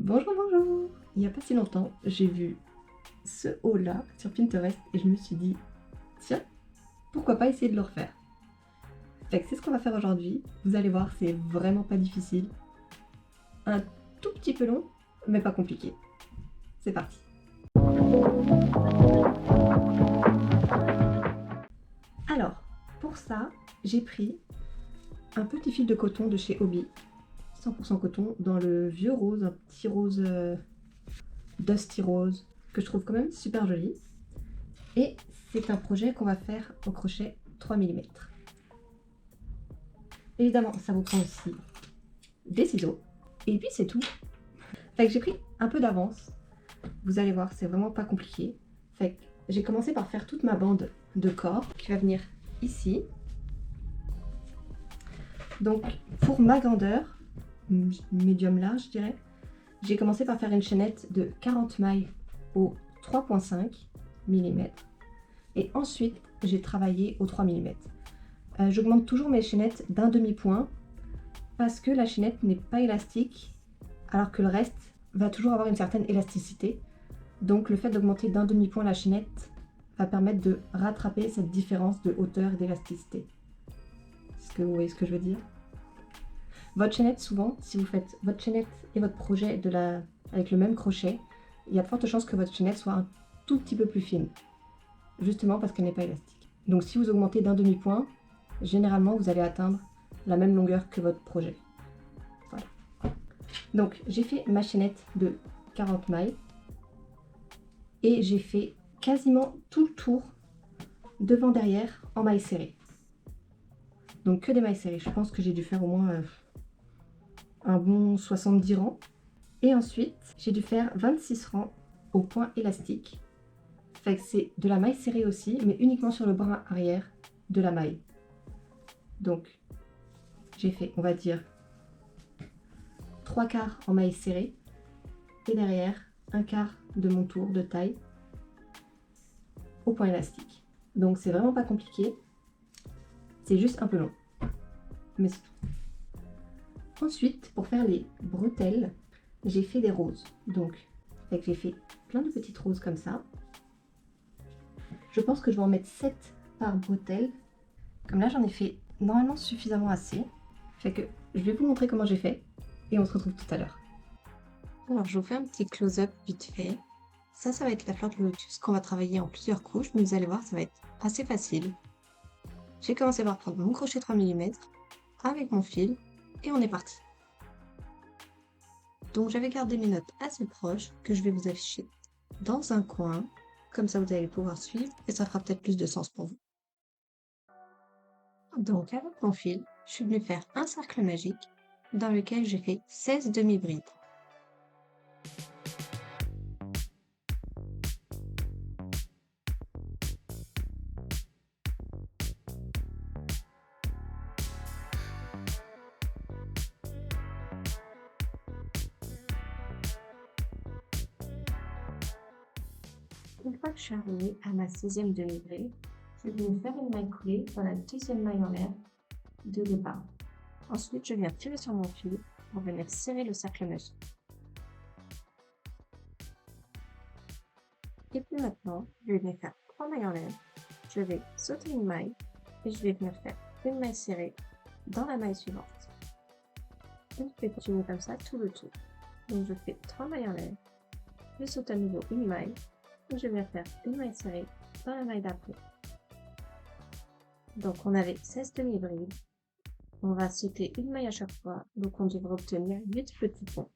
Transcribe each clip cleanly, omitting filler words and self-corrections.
Bonjour, bonjour! Il n'y a pas si longtemps, j'ai vu ce haut-là sur Pinterest et je me suis dit, tiens, pourquoi pas essayer de le refaire? Fait que c'est ce qu'on va faire aujourd'hui. Vous allez voir, c'est vraiment pas difficile. Un tout petit peu long, mais pas compliqué. C'est parti! Alors, pour ça, j'ai pris un petit fil de coton de chez Hobby, 100% coton, dans le vieux rose, un petit rose dusty rose, que je trouve quand même super joli. Et c'est un projet qu'on va faire au crochet 3 mm. Évidemment, ça vous prend aussi des ciseaux. Et puis c'est tout. Fait que j'ai pris un peu d'avance. Vous allez voir, c'est vraiment pas compliqué. Fait que j'ai commencé par faire toute ma bande de corps qui va venir ici. Donc pour ma grandeur, médium large je dirais, j'ai commencé par faire une chaînette de 40 mailles au 3,5 mm. Et ensuite, j'ai travaillé au 3 mm. J'augmente toujours mes chaînettes d'un demi-point parce que la chaînette n'est pas élastique alors que le reste va toujours avoir une certaine élasticité. Donc le fait d'augmenter d'un demi-point la chaînette va permettre de rattraper cette différence de hauteur et d'élasticité. Est-ce que vous voyez ce que je veux dire? Votre chaînette, souvent, si vous faites votre chaînette et votre projet avec le même crochet, il y a de fortes chances que votre chaînette soit un tout petit peu plus fine, justement parce qu'elle n'est pas élastique. Donc si vous augmentez d'un demi-point, généralement vous allez atteindre la même longueur que votre projet. Voilà. Donc j'ai fait ma chaînette de 40 mailles et j'ai fait quasiment tout le tour devant derrière en mailles serrées. Donc que des mailles serrées. Je pense que j'ai dû faire au moins un bon 70 rangs. Et ensuite j'ai dû faire 26 rangs au point élastique. Fait que c'est de la maille serrée aussi, mais uniquement sur le bras arrière de la maille. Donc j'ai fait, on va dire, 3/4 en maille serrée et derrière un quart de mon tour de taille au point élastique. Donc c'est vraiment pas compliqué, c'est juste un peu long, mais c'est tout. Ensuite, pour faire les bretelles, j'ai fait des roses. Donc j'ai fait plein de petites roses comme ça. Je pense que je vais en mettre 7 par bretelle. Comme là j'en ai fait normalement suffisamment assez. Fait que je vais vous montrer comment j'ai fait et on se retrouve tout à l'heure. Alors je vous fais un petit close-up vite fait. Ça va être la fleur de lotus qu'on va travailler en plusieurs couches, mais vous allez voir, ça va être assez facile. J'ai commencé par prendre mon crochet 3 mm avec mon fil et on est parti. Donc j'avais gardé mes notes assez proches que je vais vous afficher dans un coin. Comme ça vous allez pouvoir suivre et ça fera peut-être plus de sens pour vous. Donc avec mon fil, je suis venue faire un cercle magique dans lequel j'ai fait 16 demi-brides. Une fois que je suis arrivée à ma 16e demi-bride, je vais venir faire une maille coulée dans la deuxième maille en l'air de départ. Ensuite, je viens tirer sur mon fil pour venir serrer le cercle magique. Et puis maintenant, je vais venir faire 3 mailles en l'air. Je vais sauter une maille et je vais venir faire une maille serrée dans la maille suivante. Et je vais continuer comme ça tout le tour. Donc je fais 3 mailles en l'air, je saute à nouveau une maille et je viens faire une maille serrée dans la maille d'après. Donc on avait 16 demi-brides. On va sauter une maille à chaque fois, donc on devrait obtenir 8 petits ponts.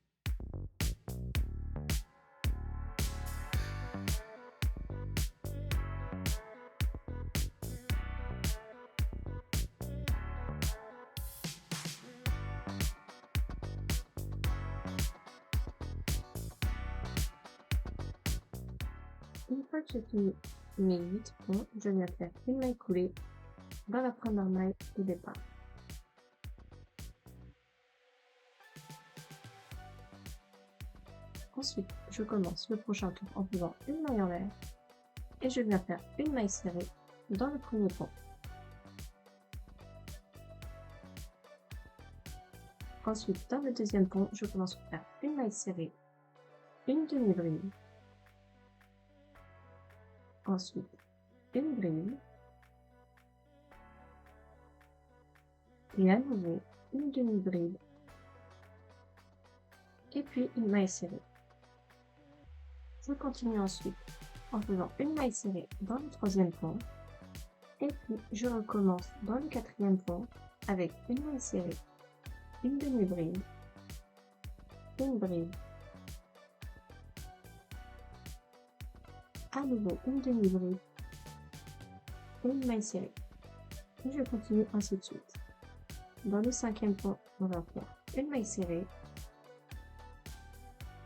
Une fois que j'ai fini mes 8 ponts, je viens faire une maille coulée dans la première maille de départ. Ensuite, je commence le prochain tour en faisant une maille en l'air et je viens faire une maille serrée dans le premier pont. Ensuite, dans le deuxième pont, je commence par faire une maille serrée une demi-bride, ensuite une bride, et à nouveau une demi-bride, et puis une maille serrée. Je continue ensuite en faisant une maille serrée dans le troisième pont, et puis je recommence dans le quatrième pont avec une maille serrée, une demi-bride, une bride, à nouveau une demi-bride, une maille serrée. Et je continue ainsi de suite. Dans le cinquième pont, on va faire une maille serrée.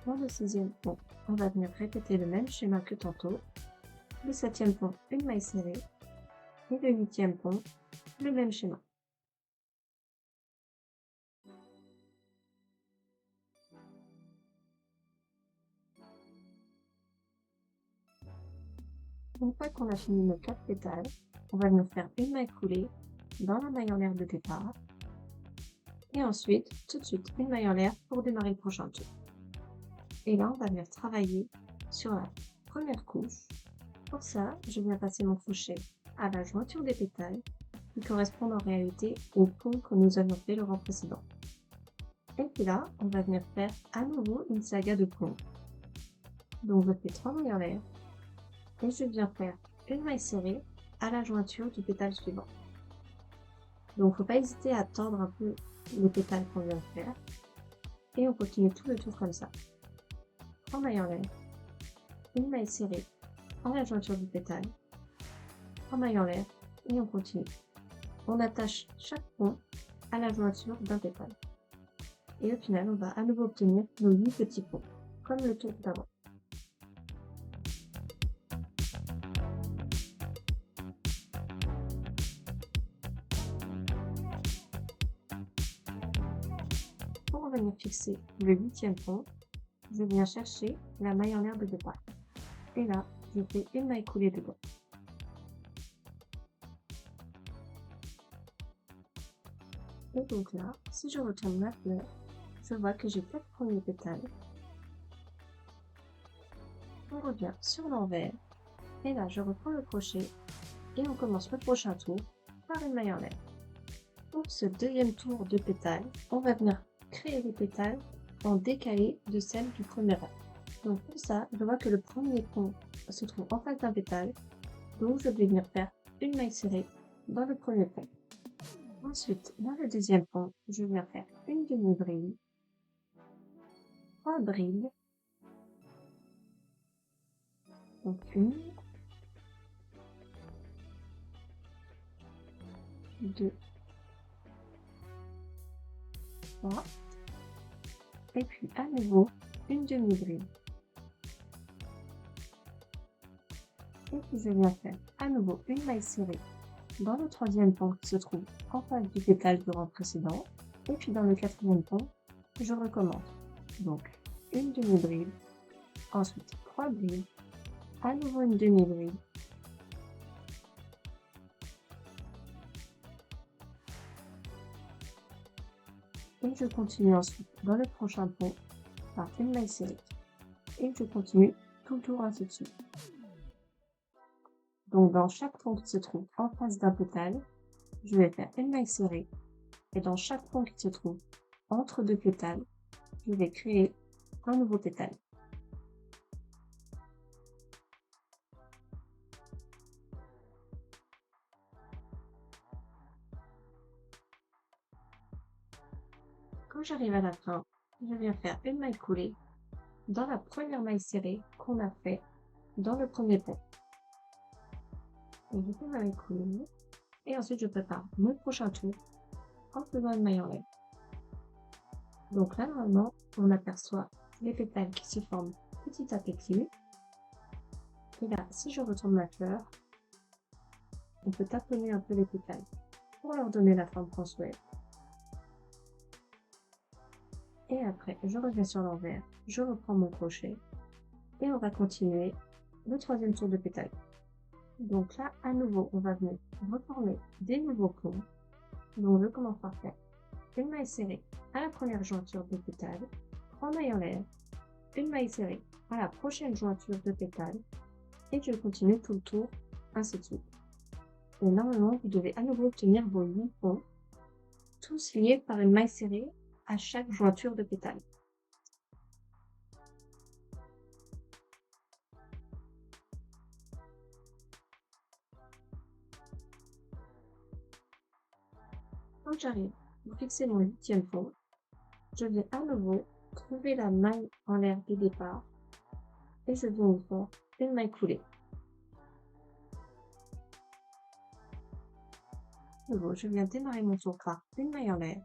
Dans le sixième pont, on va venir répéter le même schéma que tantôt. Le septième pont, une maille serrée. Et le huitième pont, le même schéma. Une fois qu'on a fini nos 4 pétales, on va venir faire une maille coulée dans la maille en l'air de départ. Et ensuite, tout de suite, une maille en l'air pour démarrer le prochain tour. Et là, on va venir travailler sur la première couche. Pour ça, je viens passer mon crochet à la jointure des pétales qui correspondent en réalité au pont que nous avions fait le rang précédent. Et puis là, on va venir faire à nouveau une saga de ponts. Donc je fais 3 mailles en l'air et je viens faire une maille serrée à la jointure du pétale suivant. Donc faut pas hésiter à tendre un peu les pétales qu'on vient de faire. Et on continue tout le tour comme ça. 3 mailles en l'air, une maille serrée à la jointure du pétale, 3 mailles en l'air et on continue. On attache chaque pont à la jointure d'un pétale. Et au final, on va à nouveau obtenir nos 8 petits ponts, comme le tour d'avant. Pour venir fixer le 8e pont, je viens chercher la maille en l'air de départ. Et là, je fais une maille coulée dedans. Et donc là, si je retourne ma fleur, je vois que j'ai 4 premiers pétales. On revient sur l'envers. Et là, je reprends le crochet et on commence le prochain tour par une maille en l'air. Pour ce deuxième tour de pétales, on va venir créer les pétales en décalé de celle du premier rang. Donc pour ça, je vois que le premier pont se trouve en face d'un pétale, donc je vais venir faire une maille serrée dans le premier pont. Ensuite, dans le deuxième pont, je viens faire une demi-bride, 3 brides, donc une, 2, 3, et puis à nouveau une demi-bride. Et puis je viens faire à nouveau une maille serrée dans le troisième pont qui se trouve en face du pétale du rang précédent. Et puis dans le quatrième pont, je recommence. Donc une demi-bride, ensuite 3 brides, à nouveau une demi-bride, et je continue ensuite dans le prochain pont par une maille serrée. Et je continue tout le tour ainsi de suite. Donc dans chaque pont qui se trouve en face d'un pétale, je vais faire une maille serrée. Et dans chaque pont qui se trouve entre deux pétales, je vais créer un nouveau pétale. Quand j'arrive à la fin, je viens faire une maille coulée dans la première maille serrée qu'on a fait dans le premier pont. Donc je fais ma maille coulée et ensuite je prépare mon prochain tour en faisant une maille en l'air. Donc là, normalement, on aperçoit les pétales qui se forment petit à petit. Et là, si je retourne ma fleur, on peut taponner un peu les pétales pour leur donner la forme qu'on souhaite. Et après, je reviens sur l'envers, je reprends mon crochet et on va continuer le troisième tour de pétales. Donc là, à nouveau, on va venir reformer des nouveaux ponts. Donc je commence par faire une maille serrée à la première jointure des pétales, 3 mailles en l'air, une maille serrée à la prochaine jointure de pétale et je continue tout le tour, ainsi de suite. Et normalement, vous devez à nouveau obtenir vos 8 ponts, tous liés par une maille serrée à chaque jointure de pétale. Quand j'arrive, vous fixez mon 8e pont, je vais à nouveau trouver la maille en l'air du départ et je vais vous faire une maille coulée. De nouveau, je viens démarrer mon tour par une maille en l'air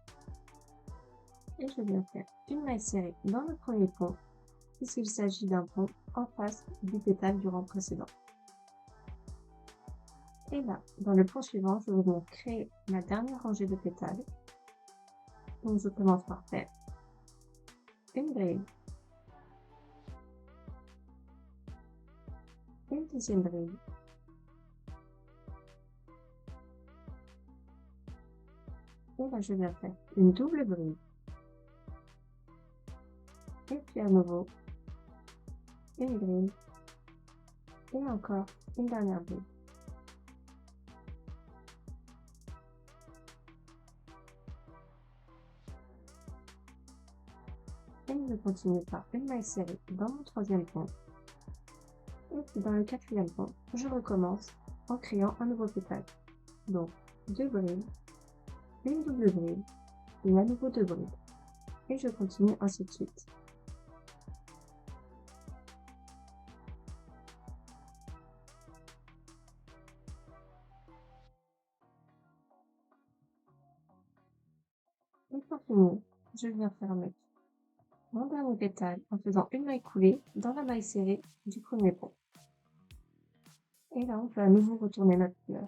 et je viens faire une maille serrée dans le premier pont puisqu'il s'agit d'un pont en face du pétale du rang précédent. Et là, dans le pont suivant, je vais donc créer ma dernière rangée de pétales. Donc je commence par faire une bride, une deuxième bride, et là je viens faire une double bride, et puis à nouveau une bride, et encore une dernière bride. Et je continue par une maille serrée dans mon troisième pont. Et puis dans le quatrième pont, je recommence en créant un nouveau pétale. Donc deux brides, une double bride, et à nouveau deux brides. Et je continue ainsi de suite. Et pour finir, je viens fermer mon dernier pétale en faisant une maille coulée dans la maille serrée du premier pont. Et là, on peut à nouveau retourner notre fleur,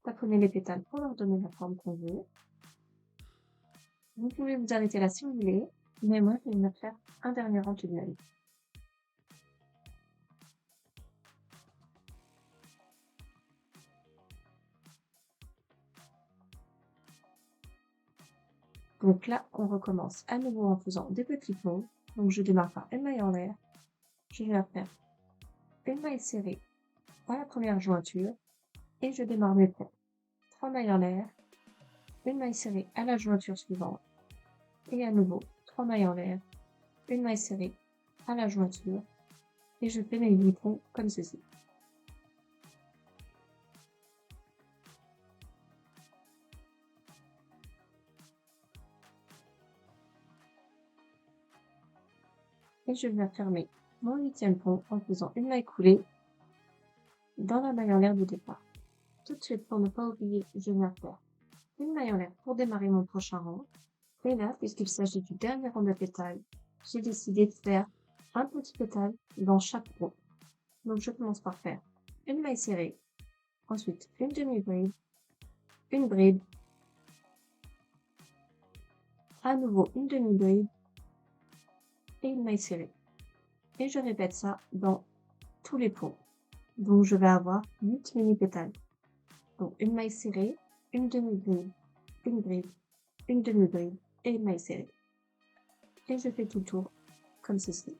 taponner les pétales pour leur donner la forme qu'on veut. Vous pouvez vous arrêter là si vous voulez, mais moi, je vais me faire un dernier rang tout de même. Donc là, on recommence à nouveau en faisant des petits ponts. Donc je démarre par une maille en l'air. Je vais faire une maille serrée à la première jointure et je démarre mes ponts. 3 mailles en l'air, une maille serrée à la jointure suivante et à nouveau 3 mailles en l'air, une maille serrée à la jointure et je fais mes 8 ponts comme ceci. Et je viens fermer mon 8e pont en faisant une maille coulée dans la maille en l'air du départ. Tout de suite, pour ne pas oublier, je viens faire une maille en l'air pour démarrer mon prochain rang. Et là, puisqu'il s'agit du dernier rang de pétales, j'ai décidé de faire un petit pétale dans chaque pont. Donc je commence par faire une maille serrée, ensuite une demi-bride, une bride, à nouveau une demi-bride et une maille serrée. Et je répète ça dans tous les ponts. Donc je vais avoir 8 mini-pétales. Donc une maille serrée, une demi-bride, une bride, une demi-bride et une maille serrée. Et je fais tout le tour comme ceci.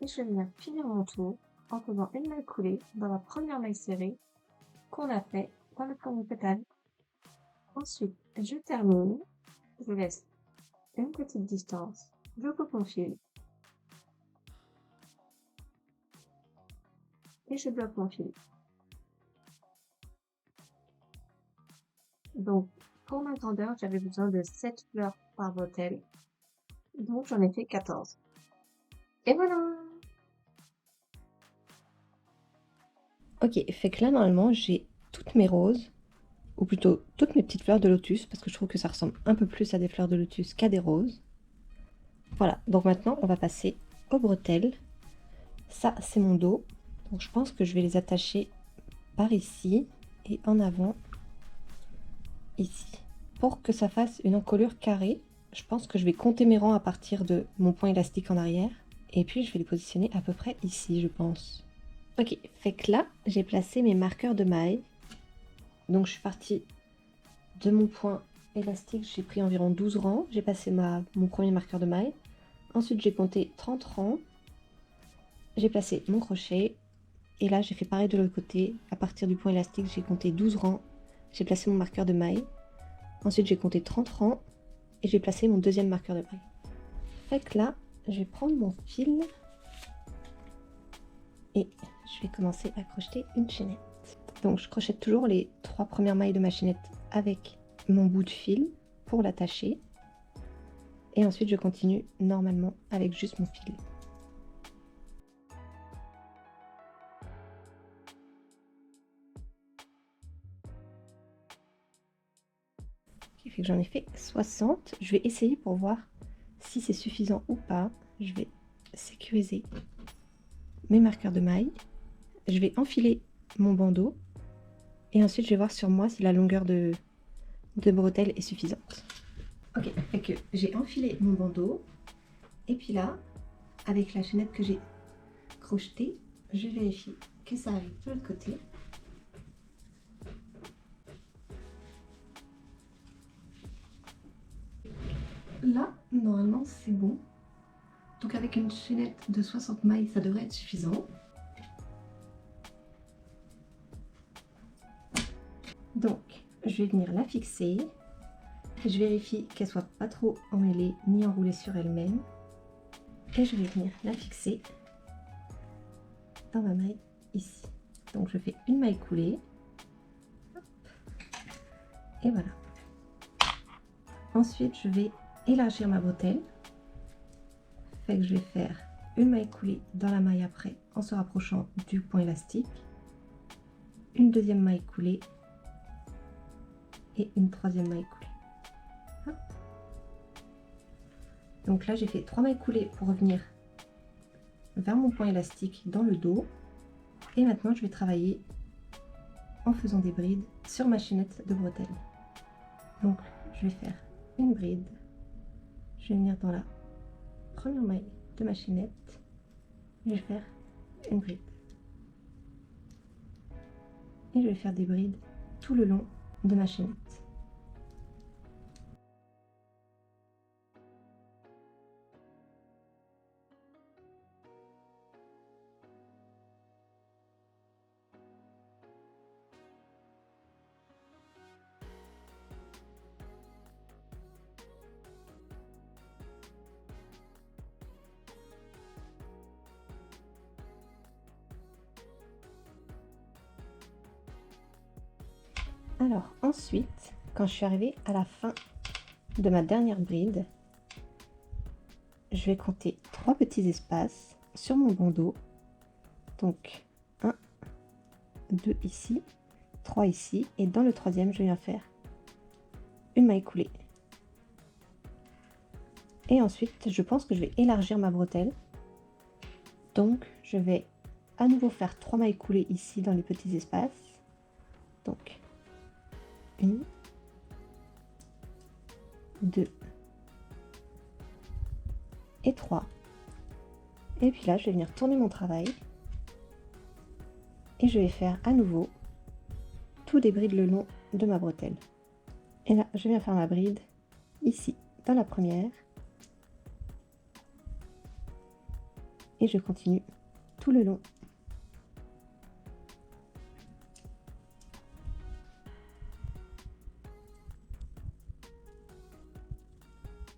Et je viens finir mon tour en faisant une maille coulée dans la première maille serrée qu'on a fait dans le premier pétale. Ensuite, je termine, je laisse une petite distance, je coupe mon fil et je bloque mon fil. Donc, pour ma grandeur, j'avais besoin de 7 fleurs par bretelle, donc j'en ai fait 14. Et voilà! Ok, fait que là, normalement, j'ai toutes mes roses, ou plutôt toutes mes petites fleurs de lotus, parce que je trouve que ça ressemble un peu plus à des fleurs de lotus qu'à des roses. Voilà, donc maintenant, on va passer aux bretelles. Ça, c'est mon dos. Donc, je pense que je vais les attacher par ici et en avant, ici. Pour que ça fasse une encolure carrée, je pense que je vais compter mes rangs à partir de mon point élastique en arrière. Et puis, je vais les positionner à peu près ici, je pense. Ok, fait que là, j'ai placé mes marqueurs de mailles. Donc je suis partie de mon point élastique, j'ai pris environ 12 rangs. J'ai passé mon premier marqueur de mailles. Ensuite, j'ai compté 30 rangs. J'ai placé mon crochet. Et là, j'ai fait pareil de l'autre côté. À partir du point élastique, j'ai compté 12 rangs. J'ai placé mon marqueur de mailles. Ensuite, j'ai compté 30 rangs. Et j'ai placé mon deuxième marqueur de mailles. Fait que là, je vais prendre mon fil. Et je vais commencer à crocheter une chaînette. Donc je crochète toujours les 3 premières mailles de ma chaînette avec mon bout de fil pour l'attacher. Et ensuite je continue normalement avec juste mon fil. Qui fait que j'en ai fait 60. Je vais essayer pour voir si c'est suffisant ou pas. Je vais sécuriser mes marqueurs de mailles. Je vais enfiler mon bandeau. Et ensuite je vais voir sur moi si la longueur de bretelle est suffisante. Ok, fait que j'ai enfilé mon bandeau. Et puis là, avec la chaînette que j'ai crochetée, je vérifie que ça arrive de l'autre côté. Là, normalement, c'est bon. Donc avec une chaînette de 60 mailles, ça devrait être suffisant. Donc, je vais venir la fixer. Je vérifie qu'elle soit pas trop emmêlée ni enroulée sur elle-même. Et je vais venir la fixer dans ma maille ici. Donc je fais une maille coulée. Hop. Et voilà. Ensuite, je vais élargir ma bretelle. Fait que je vais faire une maille coulée dans la maille après en se rapprochant du point élastique. Une deuxième maille coulée. Et une troisième maille coulée. Hop. Donc là, j'ai fait 3 mailles coulées pour revenir vers mon point élastique dans le dos. Et maintenant, je vais travailler en faisant des brides sur ma chaînette de bretelle. Donc, je vais faire une bride. Je vais venir dans la première maille de ma chaînette. Je vais faire une bride. Et je vais faire des brides tout le long de ma chaînette. Alors ensuite, quand je suis arrivée à la fin de ma dernière bride, je vais compter 3 petits espaces sur mon bandeau. Donc 1, 2 ici, 3 ici, et dans le troisième, je viens faire une maille coulée. Et ensuite, je pense que je vais élargir ma bretelle. Donc, je vais à nouveau faire 3 mailles coulées ici dans les petits espaces. Donc, 1, 2 et 3. Et puis là, je vais venir tourner mon travail. Et je vais faire à nouveau tous des brides le long de ma bretelle. Et là, je viens faire ma bride ici, dans la première. Et je continue tout le long.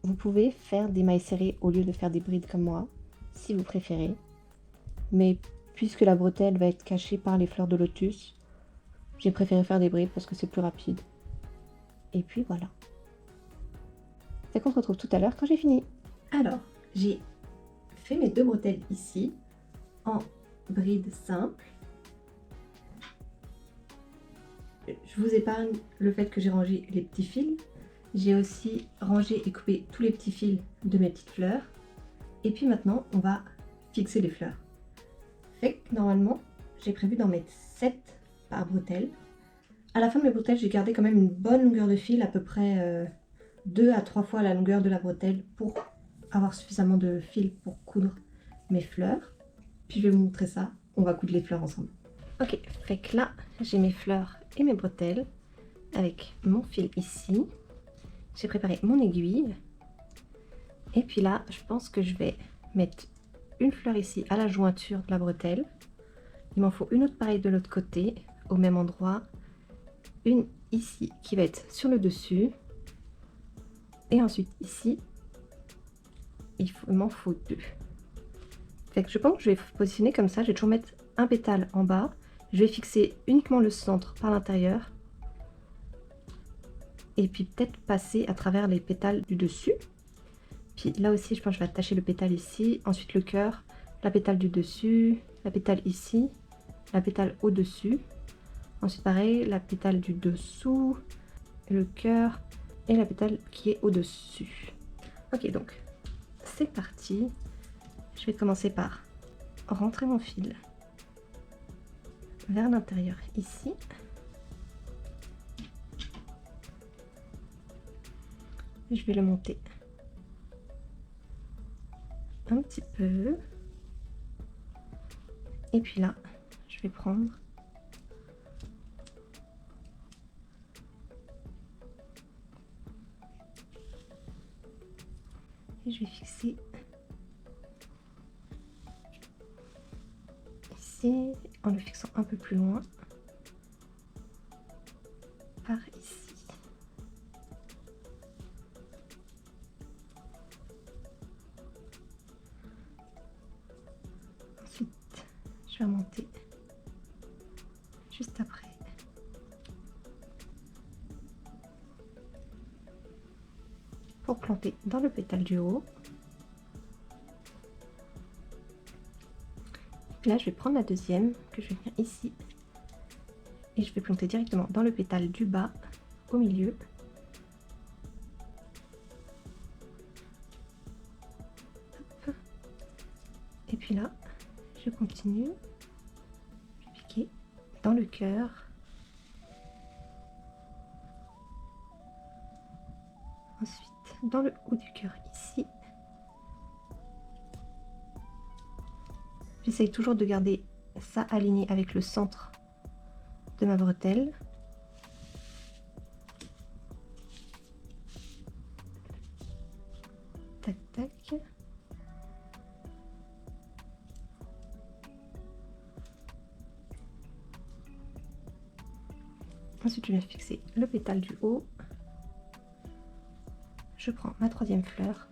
Vous pouvez faire des mailles serrées au lieu de faire des brides comme moi, si vous préférez. Mais puisque la bretelle va être cachée par les fleurs de lotus, j'ai préféré faire des brides parce que c'est plus rapide. Et puis voilà. C'est qu'on se retrouve tout à l'heure quand j'ai fini. Alors, j'ai fait mes 2 bretelles ici en bride simple. Je vous épargne le fait que j'ai rangé les petits fils. J'ai aussi rangé et coupé tous les petits fils de mes petites fleurs. Et puis maintenant, on va fixer les fleurs. Fait que normalement, j'ai prévu d'en mettre 7 par bretelle. À la fin de mes bretelles, j'ai gardé quand même une bonne longueur de fil, à peu près 2 à 3 fois la longueur de la bretelle pour avoir suffisamment de fil pour coudre mes fleurs. Puis je vais vous montrer ça on va coudre les fleurs ensemble. Ok, fait que là, j'ai mes fleurs et mes bretelles avec mon fil ici. J'ai préparé mon aiguille. Et puis là, je pense que je vais mettre une fleur ici à la jointure de la bretelle. Il m'en faut une autre pareille de l'autre côté, au même endroit. Une ici qui va être sur le dessus. Et ensuite ici, il m'en faut deux. Fait que je pense que je vais positionner comme ça. Je vais toujours mettre un pétale en bas. Je vais fixer uniquement le centre par l'intérieur. Et puis peut-être passer à travers les pétales du dessus. Puis là aussi, je pense que je vais attacher le pétale ici. Ensuite le cœur, la pétale du dessus, la pétale ici, la pétale au-dessus. Ensuite pareil, la pétale du dessous, le cœur et la pétale qui est au-dessus. Ok, donc c'est parti. Je vais commencer par rentrer mon fil vers l'intérieur ici. Je vais le monter un petit peu. Et puis là, je vais prendre et je vais fixer ici en le fixant un peu plus loin par ici. Ensuite, je vais monter juste après. Pour planter dans le pétale du haut. Là, je vais prendre la deuxième que je vais venir ici et je vais planter directement dans le pétale du bas au milieu. Hop. Et puis là, je continue. Je vais piquer dans le cœur. Ensuite, dans le haut du cœur ici. J'essaye toujours de garder ça aligné avec le centre de ma bretelle. Tac, tac. Ensuite, je viens fixer le pétale du haut. Je prends ma troisième fleur.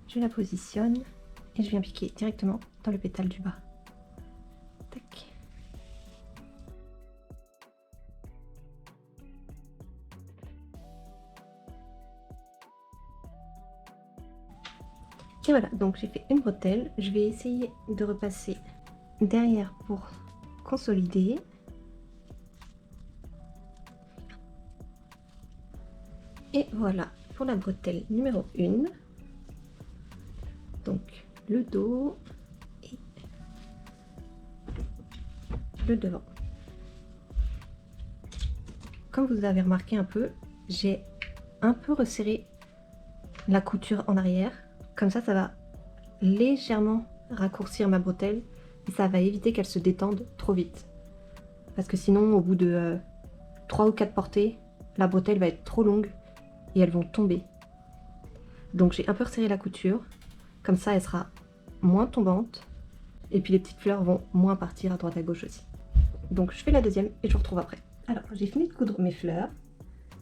Je la positionne et je viens piquer directement dans le pétale du bas. Tac. Et voilà, donc j'ai fait une bretelle. Je vais essayer de repasser derrière pour consolider. Et voilà pour la bretelle numéro 1. Donc le dos et le devant. Comme vous avez remarqué un peu, j'ai un peu resserré la couture en arrière. Comme ça va légèrement raccourcir ma bretelle et ça va éviter qu'elle se détende trop vite. Parce que sinon, au bout de 3 ou 4 portées, la bretelle va être trop longue et elles vont tomber. Donc j'ai un peu resserré la couture. Comme ça, elle sera moins tombante. Et puis les petites fleurs vont moins partir à droite à gauche aussi. Donc je fais la deuxième et je vous retrouve après. Alors, j'ai fini de coudre mes fleurs.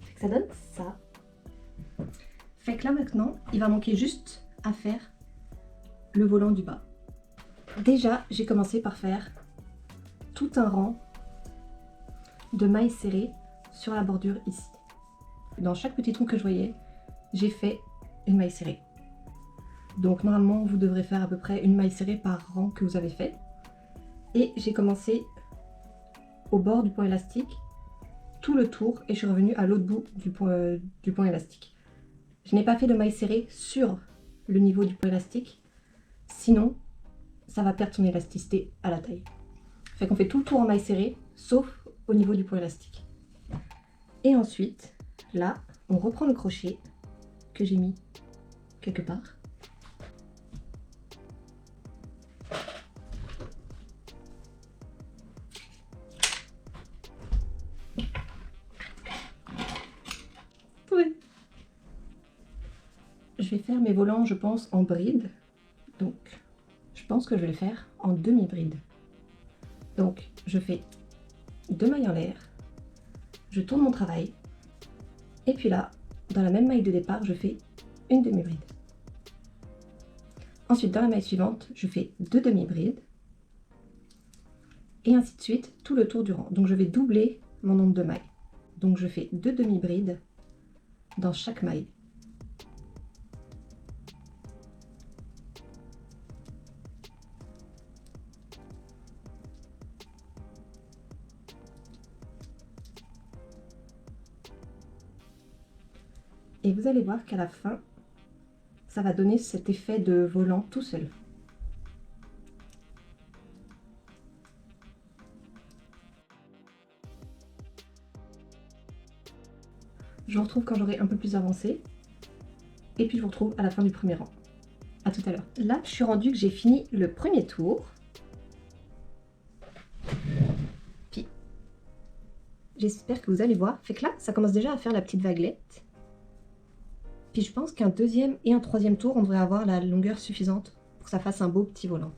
Fait que ça donne ça. Fait que là maintenant, il va manquer juste à faire le volant du bas. Déjà, j'ai commencé par faire tout un rang de mailles serrées sur la bordure ici. Dans chaque petit trou que je voyais, j'ai fait une maille serrée. Donc normalement, vous devrez faire à peu près une maille serrée par rang que vous avez fait. Et j'ai commencé au bord du point élastique, tout le tour, et je suis revenue à l'autre bout du point élastique. Je n'ai pas fait de maille serrée sur le niveau du point élastique, sinon ça va perdre son élasticité à la taille. Fait qu'on fait tout le tour en maille serrée, sauf au niveau du point élastique. Et ensuite, là, on reprend le crochet que j'ai mis quelque part. vais faire mes volants, je pense, en bride. Donc, je pense que je vais le faire en demi-bride. Donc, je fais 2 mailles en l'air, je tourne mon travail, et puis là, dans la même maille de départ, je fais une demi-bride. Ensuite, dans la maille suivante, je fais 2 demi-brides, et ainsi de suite, tout le tour du rang. Donc, je vais doubler mon nombre de mailles. Donc, je fais 2 demi-brides dans chaque maille. Et vous allez voir qu'à la fin, ça va donner cet effet de volant tout seul. Je vous retrouve quand j'aurai un peu plus avancé. Et puis je vous retrouve à la fin du premier rang. A tout à l'heure. Là, je suis rendue que j'ai fini le premier tour. Puis, j'espère que vous allez voir. Fait que là, ça commence déjà à faire la petite vaguelette. Puis je pense qu'un deuxième et un troisième tour, on devrait avoir la longueur suffisante pour que ça fasse un beau petit volant.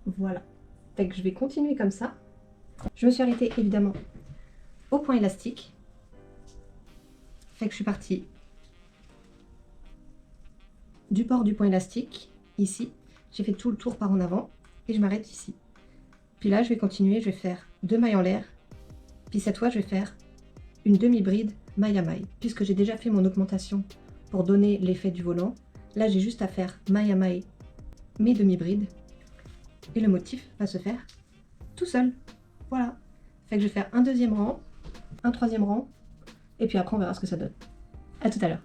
Voilà. Fait que je vais continuer comme ça. Je me suis arrêtée évidemment au point élastique. Fait que je suis partie du port du point élastique, ici. J'ai fait tout le tour par en avant et je m'arrête ici. Puis là, je vais continuer, je vais faire 2 mailles en l'air. Puis cette fois, je vais faire une demi-bride maille à maille. Puisque j'ai déjà fait mon augmentation pour donner l'effet du volant, là, j'ai juste à faire maille à maille mes demi-brides. Et le motif va se faire tout seul. Voilà. Fait que je vais faire un deuxième rang, un troisième rang, et puis après, on verra ce que ça donne. À tout à l'heure.